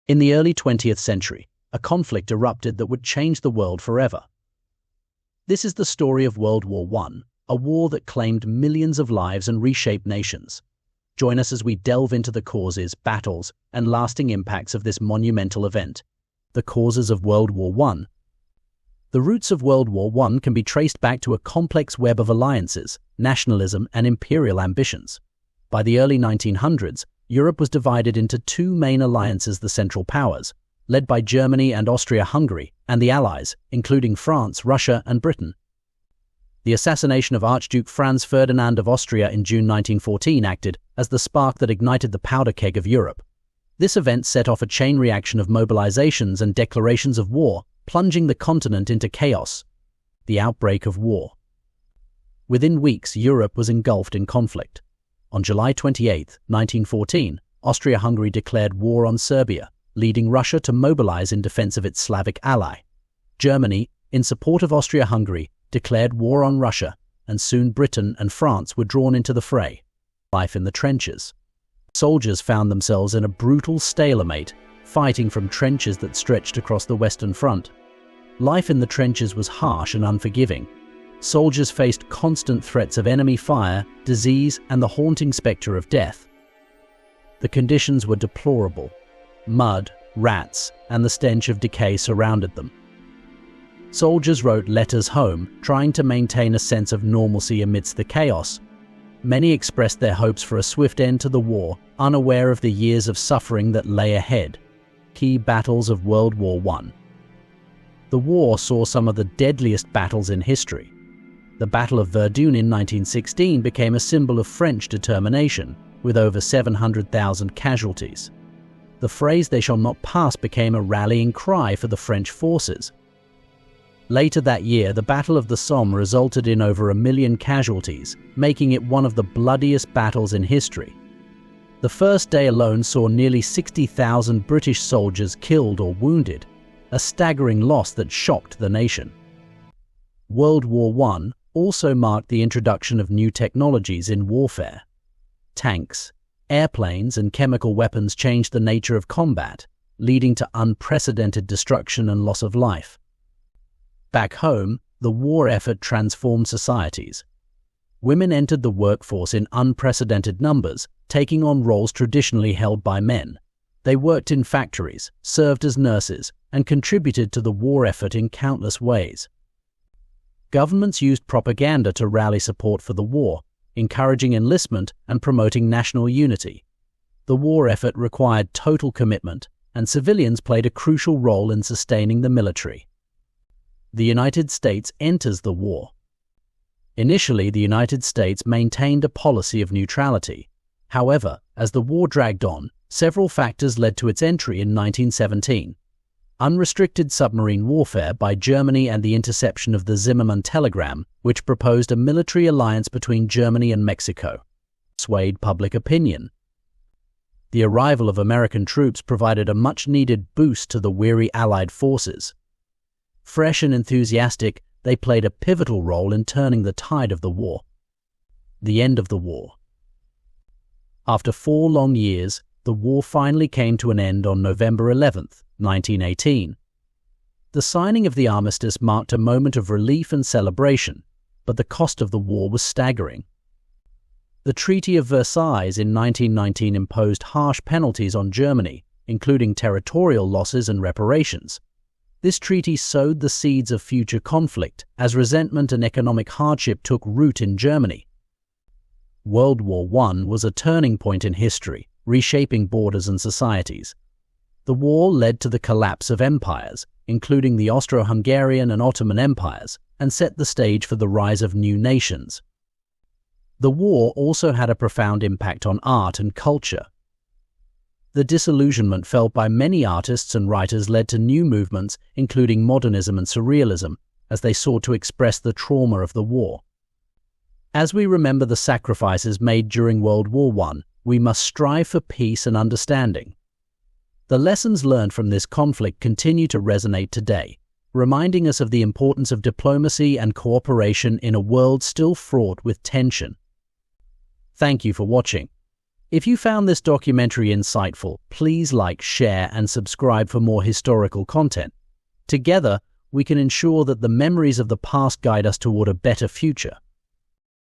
In the early 20th century, a conflict erupted that would change the world forever. This is the story of World War I, a war that claimed millions of lives and reshaped nations. Join us as we delve into the causes, battles, and lasting impacts of this monumental event. The causes of World War I. The roots of World War I can be traced back to a complex web of alliances, nationalism, and imperial ambitions. By the early 1900s, Europe was divided into two main alliances: the Central Powers, led by Germany and Austria-Hungary, and the Allies, including France, Russia, and Britain. The assassination of Archduke Franz Ferdinand of Austria in June 1914 acted as the spark that ignited the powder keg of Europe. This event set off a chain reaction of mobilizations and declarations of war, plunging the continent into chaos. The outbreak of war. Within weeks, Europe was engulfed in conflict. On July 28, 1914, Austria-Hungary declared war on Serbia, leading Russia to mobilize in defense of its Slavic ally. Germany, in support of Austria-Hungary, declared war on Russia, and soon Britain and France were drawn into the fray. Life in the trenches. Soldiers found themselves in a brutal stalemate, fighting from trenches that stretched across the Western Front. Life in the trenches was harsh and unforgiving. Soldiers faced constant threats of enemy fire, disease, and the haunting specter of death. The conditions were deplorable. Mud, rats, and the stench of decay surrounded them. Soldiers wrote letters home, trying to maintain a sense of normalcy amidst the chaos. Many expressed their hopes for a swift end to the war, unaware of the years of suffering that lay ahead. Key battles of World War I. The war saw some of the deadliest battles in history. The Battle of Verdun in 1916 became a symbol of French determination, with over 700,000 casualties. The phrase "they shall not pass" became a rallying cry for the French forces. Later that year, the Battle of the Somme resulted in over 1 million casualties, making it one of the bloodiest battles in history. The first day alone saw nearly 60,000 British soldiers killed or wounded, a staggering loss that shocked the nation. World War I also marked the introduction of new technologies in warfare. Tanks, airplanes, and chemical weapons changed the nature of combat, leading to unprecedented destruction and loss of life. Back home, the war effort transformed societies. Women entered the workforce in unprecedented numbers, taking on roles traditionally held by men. They worked in factories, served as nurses, and contributed to the war effort in countless ways. Governments used propaganda to rally support for the war, encouraging enlistment and promoting national unity. The war effort required total commitment, and civilians played a crucial role in sustaining the military. The United States enters the war. Initially, the United States maintained a policy of neutrality. However, as the war dragged on, several factors led to its entry in 1917. Unrestricted submarine warfare by Germany and the interception of the Zimmermann telegram, which proposed a military alliance between Germany and Mexico, swayed public opinion. The arrival of American troops provided a much-needed boost to the weary Allied forces. Fresh and enthusiastic, they played a pivotal role in turning the tide of the war. The end of the war. After 4 long years, the war finally came to an end on November 11th, 1918. The signing of the armistice marked a moment of relief and celebration, but the cost of the war was staggering. The Treaty of Versailles in 1919 imposed harsh penalties on Germany, including territorial losses and reparations. This treaty sowed the seeds of future conflict as resentment and economic hardship took root in Germany. World War I was a turning point in history, reshaping borders and societies. The war led to the collapse of empires, including the Austro-Hungarian and Ottoman empires, and set the stage for the rise of new nations. The war also had a profound impact on art and culture. The disillusionment felt by many artists and writers led to new movements, including modernism and surrealism, as they sought to express the trauma of the war. As we remember the sacrifices made during World War I, we must strive for peace and understanding. The lessons learned from this conflict continue to resonate today, reminding us of the importance of diplomacy and cooperation in a world still fraught with tension. Thank you for watching. If you found this documentary insightful, please like, share, and subscribe for more historical content. Together, we can ensure that the memories of the past guide us toward a better future.